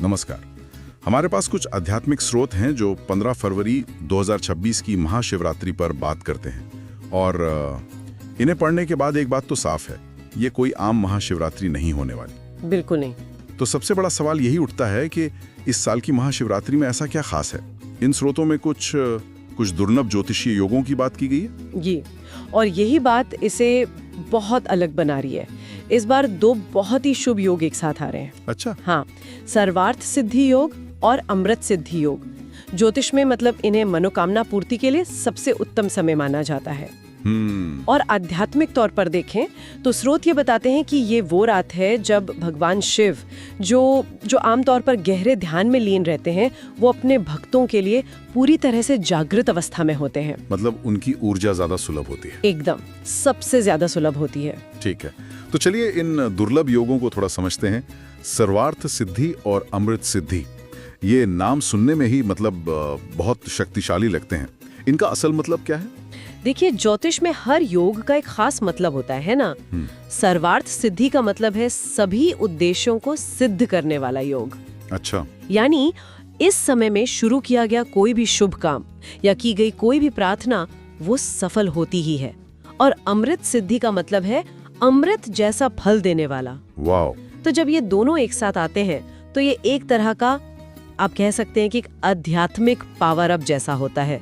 नमस्कार। हमारे पास कुछ आध्यात्मिक स्रोत हैं जो 15 फरवरी 2026 की महाशिवरात्रि पर बात करते हैं और इन्हें पढ़ने के बाद एक बात तो साफ है, ये कोई आम महाशिवरात्रि नहीं होने वाली। बिल्कुल नहीं। तो सबसे बड़ा सवाल यही उठता है कि इस साल की महाशिवरात्रि में ऐसा क्या खास है? इन स्रोतों में कुछ दुर्लभ ज्योतिषीय योगों की बात की गई है जी, और यही बात इसे बहुत अलग बना रही है। इस बार दो बहुत ही शुभ योग एक साथ आ रहे हैं। अच्छा। हाँ, सर्वार्थ सिद्धि योग और अमृत सिद्धि योग। ज्योतिष में मतलब इन्हें मनोकामना पूर्ति के लिए सबसे उत्तम समय माना जाता है। और आध्यात्मिक तौर पर देखें तो स्रोत ये बताते हैं कि ये वो रात है जब भगवान शिव जो आमतौर पर गहरे ध्यान में लीन रहते हैं, वो अपने भक्तों के लिए पूरी तरह से जागृत अवस्था में होते हैं। मतलब उनकी ऊर्जा ज्यादा सुलभ होती है। एकदम, सबसे ज्यादा सुलभ होती है। ठीक है, तो चलिए इन दुर्लभ योगों को थोड़ा समझते हैं। सर्वार्थ सिद्धि और अमृत सिद्धि, ये नाम सुनने में ही मतलब बहुत शक्तिशाली लगते हैं। इनका असल मतलब क्या है? देखिए, ज्योतिष में हर योग का एक खास मतलब होता है ना। सर्वार्थ सिद्धि का मतलब है सभी उद्देश्यों को सिद्ध करने वाला योग। अच्छा। यानी इस समय में शुरू किया गया कोई भी शुभ काम या की गई कोई भी प्रार्थना वो सफल होती ही है। और अमृत सिद्धि का मतलब है अमृत जैसा फल देने वाला। वाह। तो जब ये दोनों एक साथ आते हैं तो ये एक तरह का, आप कह सकते हैं कि एक आध्यात्मिक पावर अप जैसा होता है।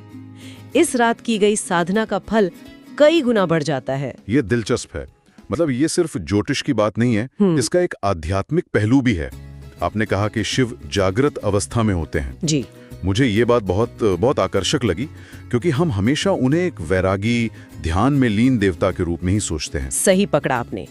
इस रात की गई साधना का फल कई गुना बढ़ जाता है। ये दिलचस्प है। मतलब ये सिर्फ ज्योतिष की बात नहीं है, इसका एक आध्यात्मिक पहलू भी है। आपने कहा कि शिव जागृत अवस्था में होते हैं। जी। मुझे ये बात बहुत आकर्षक लगी, क्योंकि हम हमेशा उन्हें एक वैरागी, ध्यान में लीन देवता के रूप में ही सोचते हैं। सही पकड़ा आपने।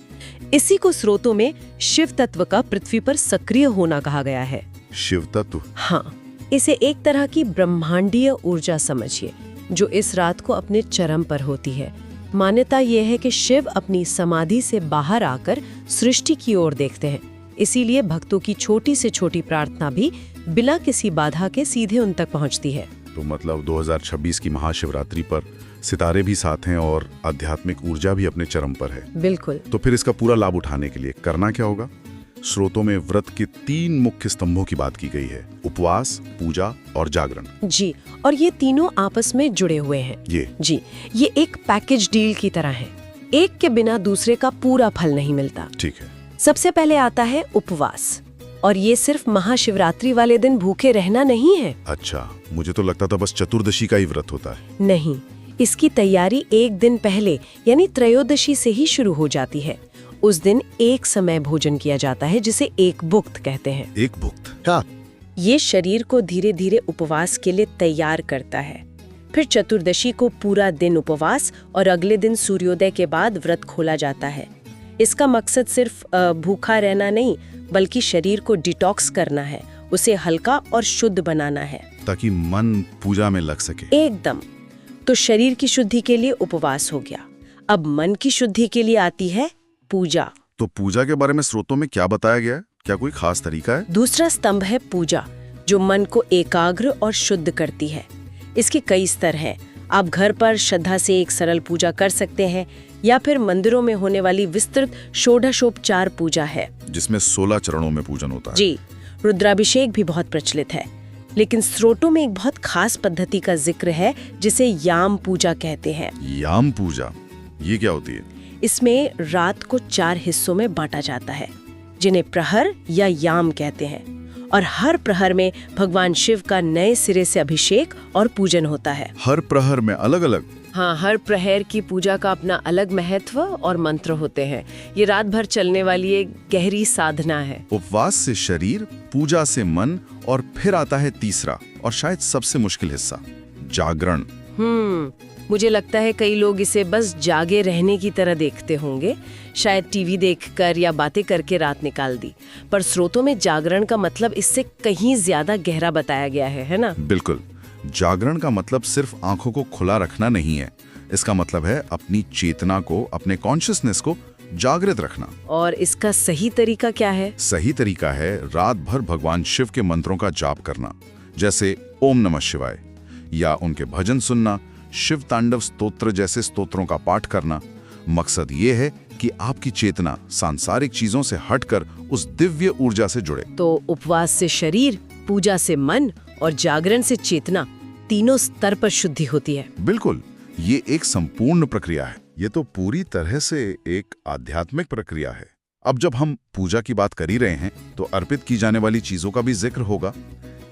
इसी को स्रोतों में शिव तत्व का पृथ्वी पर सक्रिय होना कहा गया है। शिव तत्व? हाँ, इसे एक तरह की ब्रह्मांडीय ऊर्जा समझिए, जो इस रात को अपने चरम पर होती है। मान्यता यह है कि शिव अपनी समाधि से बाहर आकर सृष्टि की ओर देखते हैं। इसीलिए भक्तों की छोटी से छोटी प्रार्थना भी बिना किसी बाधा के सीधे उन तक पहुंचती है। तो मतलब 2026 की महाशिवरात्रि पर सितारे भी साथ हैं और आध्यात्मिक ऊर्जा भी अपने चरम पर है। बिल्कुल। तो फिर इसका पूरा लाभ उठाने के लिए करना क्या होगा? स्रोतों में व्रत के 3 मुख्य स्तंभों की बात की गई है: उपवास, पूजा और जागरण। जी, और ये तीनों आपस में जुड़े हुए हैं। ये एक पैकेज डील की तरह है। एक के बिना दूसरे का पूरा फल नहीं मिलता। ठीक है। सबसे पहले आता है उपवास, और ये सिर्फ महाशिवरात्रि वाले दिन भूखे रहना नहीं है। अच्छा, मुझे तो लगता था बस चतुर्दशी का ही व्रत होता है। नहीं, इसकी तैयारी एक दिन पहले यानी त्रयोदशी से ही शुरू हो जाती है। उस दिन एक समय भोजन किया जाता है जिसे एक भुक्त कहते हैं। एक भुक्त? क्या? ये शरीर को धीरे धीरे उपवास के लिए तैयार करता है। फिर चतुर्दशी को पूरा दिन उपवास और अगले दिन सूर्योदय के बाद व्रत खोला जाता है। इसका मकसद सिर्फ भूखा रहना नहीं, बल्कि शरीर को डिटॉक्स करना है, उसे हल्का और शुद्ध बनाना है, ताकि मन पूजा में लग सके। एकदम। तो शरीर की शुद्धि के लिए उपवास हो गया। अब मन की शुद्धि के लिए आती है पूजा। तो पूजा के बारे में स्रोतों में क्या बताया गया है? क्या कोई खास तरीका है? दूसरा स्तंभ है पूजा, जो मन को एकाग्र और शुद्ध करती है। इसके कई स्तर हैं। आप घर पर श्रद्धा से एक सरल पूजा कर सकते हैं, या फिर मंदिरों में होने वाली विस्तृत षोडशोपचार पूजा है, जिसमें 16 चरणों में पूजन होता है। जी। रुद्राभिषेक भी बहुत प्रचलित है, लेकिन स्रोतों में एक बहुत खास पद्धति का जिक्र है जिसे याम पूजा कहते हैं। याम पूजा, ये क्या होती है? इसमें रात को 4 हिस्सों में बांटा जाता है, जिन्हें प्रहर या याम कहते हैं, और हर प्रहर में भगवान शिव का नए सिरे से अभिषेक और पूजन होता है। हर प्रहर में अलग अलग? हाँ, हर प्रहर की पूजा का अपना अलग महत्व और मंत्र होते हैं। ये रात भर चलने वाली एक गहरी साधना है। उपवास से शरीर, पूजा से मन, और फिर आता है तीसरा और शायद सबसे मुश्किल हिस्सा, जागरण। मुझे लगता है कई लोग इसे बस जागे रहने की तरह देखते होंगे, शायद टीवी देखकर या बातें करके रात निकाल दी। पर स्रोतों में जागरण का मतलब इससे कहीं ज्यादा गहरा बताया गया है ना? बिल्कुल। जागरण का मतलब सिर्फ आंखों को खुला रखना नहीं है। इसका मतलब है अपनी चेतना को, अपने कॉन्शियसनेस को जागृत रखना। और इसका सही तरीका क्या है? सही तरीका है रात भर भगवान शिव के मंत्रों का जाप करना, जैसे ओम नमः शिवाय, या उनके भजन सुनना, शिव तांडव स्तोत्र जैसे स्तोत्रों का पाठ करना। मकसद ये है कि आपकी चेतना सांसारिक चीजों से हटकर उस दिव्य ऊर्जा से जुड़े। तो उपवास से शरीर, पूजा से मन और जागरण से चेतना, तीनों स्तर पर शुद्धि होती है। बिल्कुल, ये एक संपूर्ण प्रक्रिया है। ये तो पूरी तरह से एक आध्यात्मिक प्रक्रिया है। अब जब हम पूजा की बात कर ही रहे हैं तो अर्पित की जाने वाली चीजों का भी जिक्र होगा।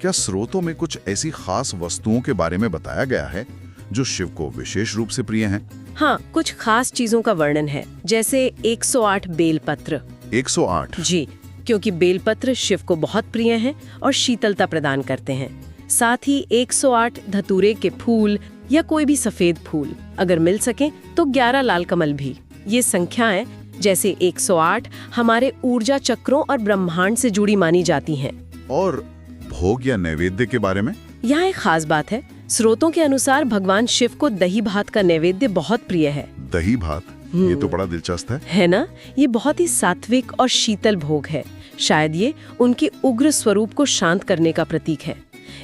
क्या स्रोतों में कुछ ऐसी खास वस्तुओं के बारे में बताया गया है जो शिव को विशेष रूप से प्रिय हैं? हाँ, कुछ खास चीजों का वर्णन है, जैसे 108 बेलपत्र। 108? जी, क्योंकि बेलपत्र शिव को बहुत प्रिय हैं और शीतलता प्रदान करते हैं। साथ ही 108 धतूरे के फूल या कोई भी सफेद फूल, अगर मिल सके तो 11 लाल कमल भी। ये संख्याएं जैसे 108 हमारे ऊर्जा चक्रों और ब्रह्मांड से जुड़ी मानी जाती हैं। और भोग या नैवेद्य के बारे में? यहाँ एक खास बात है। स्रोतों के अनुसार भगवान शिव को दही भात का नैवेद्य बहुत प्रिय है। दही भात? ये तो बड़ा दिलचस्प है ना? ये बहुत ही सात्विक और शीतल भोग है। शायद ये उनके उग्र स्वरूप को शांत करने का प्रतीक है।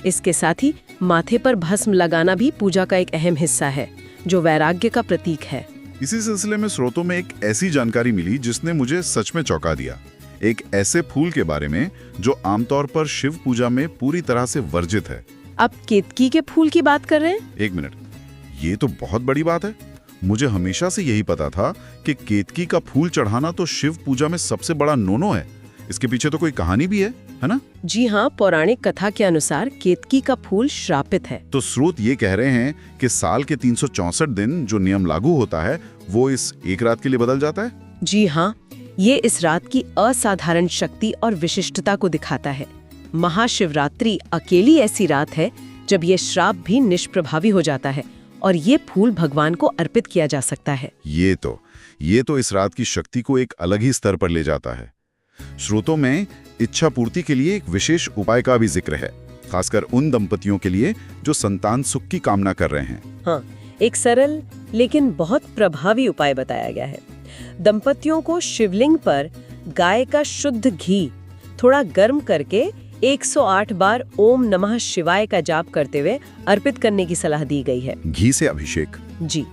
इसके साथ ही माथे पर भस्म लगाना भी पूजा का एक अहम हिस्सा है, जो वैराग्य का प्रतीक है। इसी सिलसिले में स्रोतों में एक ऐसी जानकारी मिली जिसने मुझे सच में चौंका दिया। एक ऐसे फूल के बारे में जो आमतौर पर शिव पूजा में पूरी तरह से वर्जित है। आप केतकी के फूल की बात कर रहे हैं? एक मिनट, ये तो बहुत बड़ी बात है। मुझे हमेशा से यही पता था कि केतकी का फूल चढ़ाना तो शिव पूजा में सबसे बड़ा नो-नो है। इसके पीछे तो कोई कहानी भी है ना? जी हाँ, पौराणिक कथा के अनुसार केतकी का फूल श्रापित है। तो स्रोत ये कह रहे हैं कि साल के 364 दिन जो नियम लागू होता है वो इस एक रात के लिए बदल जाता है। जी हाँ, ये इस रात की असाधारण शक्ति और विशिष्टता को दिखाता है। महाशिवरात्रि अकेली ऐसी रात है जब ये श्राप भी निष्प्रभावी हो जाता है और ये फूल भगवान को अर्पित किया जा सकता है। ये तो इस रात की शक्ति को एक अलग ही स्तर पर ले जाता है। स्रोतों में इच्छा पूर्ति के लिए एक विशेष उपाय का भी जिक्र है, खासकर उन दंपतियों के लिए जो संतान सुख की कामना कर रहे हैं। हाँ, एक सरल लेकिन बहुत प्रभावी उपाय बताया गया है। दंपतियों को शिवलिंग पर गाय का शुद्ध घी थोड़ा गर्म करके 108 बार ओम नमः शिवाय का जाप करते हुए अर्पित करने की सलाह दी गई है। घी से अभिषेक? जी,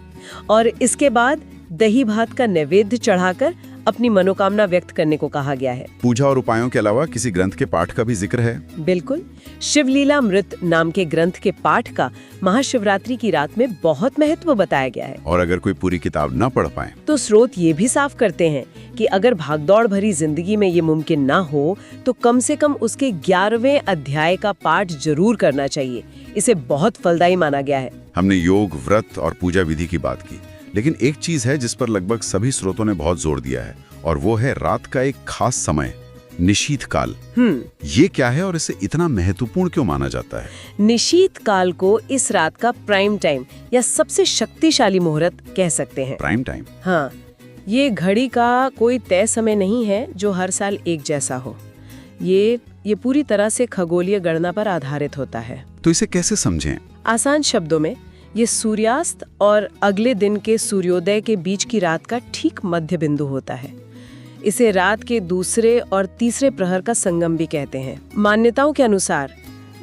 और इसके बाद दही भात का नैवेद्य चढ़ाकर अपनी मनोकामना व्यक्त करने को कहा गया है। पूजा और उपायों के अलावा किसी ग्रंथ के पाठ का भी जिक्र है? बिल्कुल, शिवलीलामृत नाम के ग्रंथ के पाठ का महाशिवरात्रि की रात में बहुत महत्व बताया गया है। और अगर कोई पूरी किताब ना पढ़ पाए तो स्रोत ये भी साफ करते हैं कि अगर भागदौड़ भरी जिंदगी में ये मुमकिन ना हो तो कम से कम उसके 11वें अध्याय का पाठ जरूर करना चाहिए। इसे बहुत फलदायी माना गया है। हमने योग, व्रत और पूजा विधि की बात की, लेकिन एक चीज है जिस पर लगभग सभी स्रोतों ने बहुत जोर दिया है, और वो है रात का एक खास समय, निशीथ काल। ये क्या है और इसे इतना महत्वपूर्ण क्यों माना जाता है? निशीथ काल को इस रात का प्राइम टाइम या सबसे शक्तिशाली मुहूर्त कह सकते हैं। Prime time? हाँ, ये घड़ी का कोई तय समय नहीं है जो हर साल एक जैसा हो। ये पूरी तरह से खगोलीय गणना पर आधारित होता है। तो इसे कैसे समझें? आसान शब्दों में, ये सूर्यास्त और अगले दिन के सूर्योदय के बीच की रात का ठीक मध्य बिंदु होता है। इसे रात के दूसरे और तीसरे प्रहर का संगम भी कहते हैं। मान्यताओं के अनुसार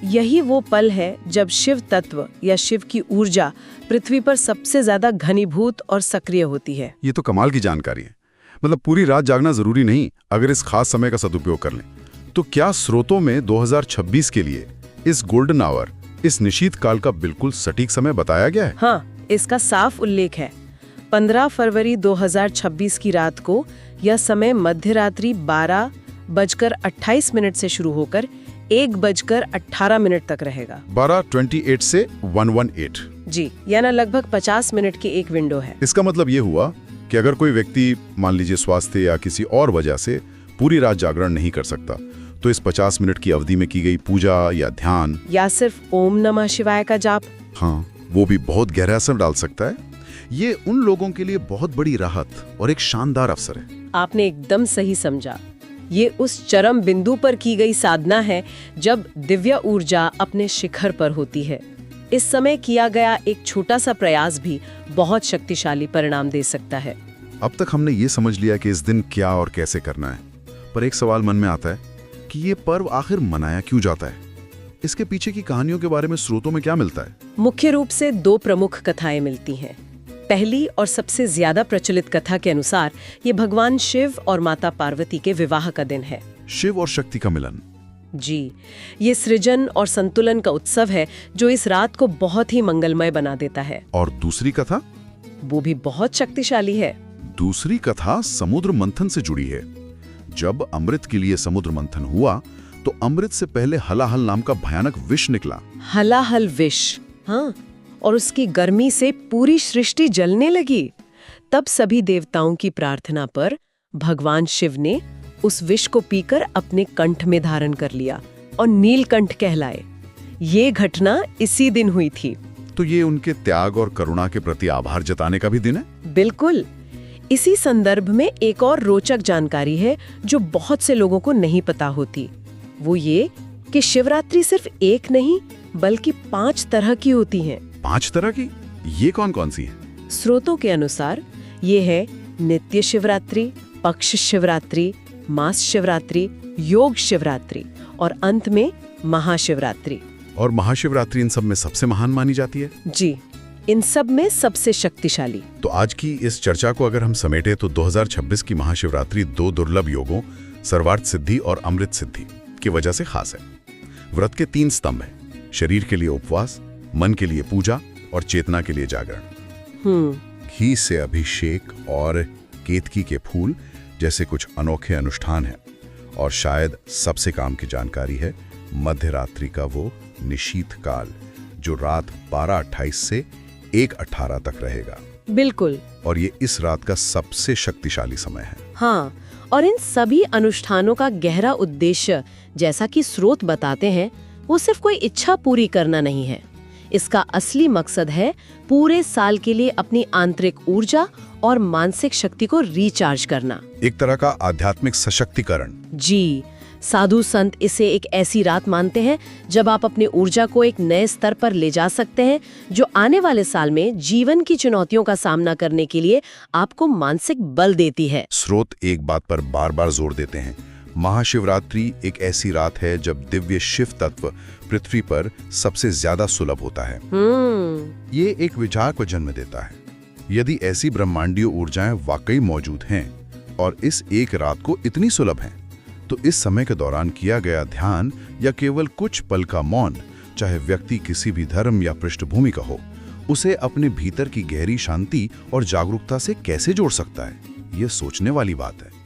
यही वो पल है जब शिव तत्व या शिव की ऊर्जा पृथ्वी पर सबसे ज्यादा घनीभूत और सक्रिय होती है। ये तो कमाल की जानकारी है। मतलब पूरी रात जागना जरूरी नहीं अगर इस खास समय का सदुपयोग कर लें। तो क्या स्रोतों में 2026 के लिए इस गोल्डन आवर, इस निशीथ काल का बिल्कुल सटीक समय बताया गया है? हाँ, इसका साफ उल्लेख है। 15 फरवरी 2026 की रात को यह समय मध्य रात्रि 12:28 से शुरू होकर 1:18 तक रहेगा। 12:28 से 118? जी, यानी लगभग 50 मिनट की एक विंडो है। इसका मतलब ये हुआ कि अगर कोई व्यक्ति मान लीजिए स्वास्थ्य या किसी और वजह से पूरी रात जागरण नहीं कर सकता, तो इस 50 मिनट की अवधि में की गई पूजा या ध्यान या सिर्फ ओम नमः शिवाय का जाप, हाँ, वो भी बहुत गहरा असर डाल सकता है। ये उन लोगों के लिए बहुत बड़ी राहत और एक शानदार अवसर है। आपने एकदम सही समझा। ये उस चरम बिंदु पर की गई साधना है जब दिव्य ऊर्जा अपने शिखर पर होती है। इस समय किया गया एक छोटा सा प्रयास भी बहुत शक्तिशाली परिणाम दे सकता है। अब तक हमने ये समझ लिया कि इस दिन क्या और कैसे करना है, पर एक सवाल मन में आता है कि ये पर्व आखिर मनाया क्यों जाता है? इसके पीछे की कहानियों के बारे में स्रोतों में क्या मिलता है? मुख्य रूप से 2 प्रमुख कथाएं मिलती हैं। पहली और सबसे ज्यादा प्रचलित कथा के अनुसार ये भगवान शिव और माता पार्वती के विवाह का दिन है। शिव और शक्ति का मिलन। जी, ये सृजन और संतुलन का उत्सव है जो इस रात को बहुत ही मंगलमय बना देता है। और दूसरी कथा? वो भी बहुत शक्तिशाली है। दूसरी कथा समुद्र मंथन से जुड़ी है। जब अमृत के लिए समुद्र मंथन हुआ तो अमृत से पहले हलाहल नाम का भयानक विष निकला। हलाहल विष, हाँ, और उसकी गर्मी से पूरी सृष्टि जलने लगी। तब सभी देवताओं की प्रार्थना पर भगवान शिव ने उस विष को पीकर अपने कंठ में धारण कर लिया और नीलकंठ कहलाए। ये घटना इसी दिन हुई थी। तो ये उनके त्याग और करुणा के प्रति आभार जताने का भी दिन है? बिल्कुल। इसी संदर्भ में एक और रोचक जानकारी है जो बहुत से लोगों को नहीं पता होती। वो ये कि शिवरात्रि सिर्फ एक नहीं बल्कि 5 तरह की होती हैं। 5 तरह की? ये कौन कौन सी है? स्रोतों के अनुसार ये है नित्य शिवरात्रि, पक्ष शिवरात्रि, मास शिवरात्रि, योग शिवरात्रि और अंत में महाशिवरात्रि। और महाशिवरात्रि इन सब में सबसे महान मानी जाती है? जी, इन सब में सबसे शक्तिशाली। तो आज की इस चर्चा को अगर हम समेटे तो 2026 की महाशिवरात्रि 2 दुर्लभ योगों सर्वार्थ सिद्धि और अमृत सिद्धि की वजह से खास है। व्रत के 3 स्तंभ हैं, शरीर के लिए उपवास, मन के लिए पूजा और चेतना के लिए जागरण। घी से अभिषेक और केतकी के फूल जैसे कुछ अनोखे अनुष्ठान हैं। और शायद सबसे काम की जानकारी है मध्य रात्रि का वो निशीथ काल जो रात 12:28 से 1:18 तक रहेगा। बिल्कुल। और ये इस रात का सबसे शक्तिशाली समय है। हाँ, और इन सभी अनुष्ठानों का गहरा उद्देश्य, जैसा कि स्रोत बताते हैं, वो सिर्फ कोई इच्छा पूरी करना नहीं है। इसका असली मकसद है पूरे साल के लिए अपनी आंतरिक ऊर्जा और मानसिक शक्ति को रिचार्ज करना। एक तरह का आध्यात्मिक सशक्तिकरण। जी, साधु संत इसे एक ऐसी रात मानते हैं जब आप अपनी ऊर्जा को एक नए स्तर पर ले जा सकते हैं जो आने वाले साल में जीवन की चुनौतियों का सामना करने के लिए आपको मानसिक बल देती है। स्रोत एक बात पर बार-बार जोर देते हैं, महाशिवरात्रि एक ऐसी रात है जब दिव्य शिव तत्व पृथ्वी पर सबसे ज्यादा सुलभ होता है। ये एक विचार को जन्म देता है, यदि ऐसी ब्रह्मांडीय ऊर्जाएं वाकई मौजूद हैं और इस एक रात को इतनी सुलभ हैं, तो इस समय के दौरान किया गया ध्यान या केवल कुछ पल का मौन, चाहे व्यक्ति किसी भी धर्म या पृष्ठभूमि का हो, उसे अपने भीतर की गहरी शांति और जागरूकता से कैसे जोड़ सकता है, ये सोचने वाली बात है।